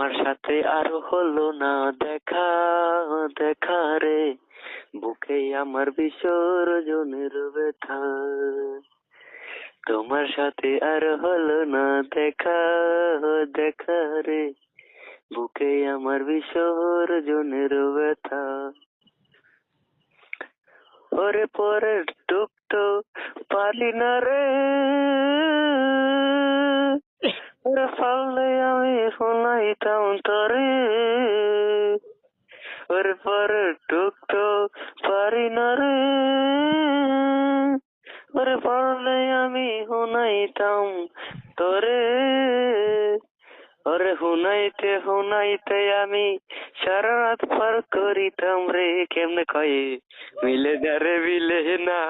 তোমার সাথে আর হলো না দেখা, দেখা রে, বুকে আমার বিসর্জনের ব্যথা। তোমার সাথে আর হলো না দেখা, দেখা রে, বুকে আমার বিসর্জনের ব্যথা। ওরে পরে ডুবতো পারি না রে, ওরে পারলে আমি শোনাইতাম তরে। ওরে পরে ডুবতো পারি না রে, ওরে পারলে আমি শোনাইতাম তরে। ওরে হুনাইতে হুনাইতে আমি সারা রাত পার করিতাম রে। কেমনে কয়ে মিলে না রে, মিলে না।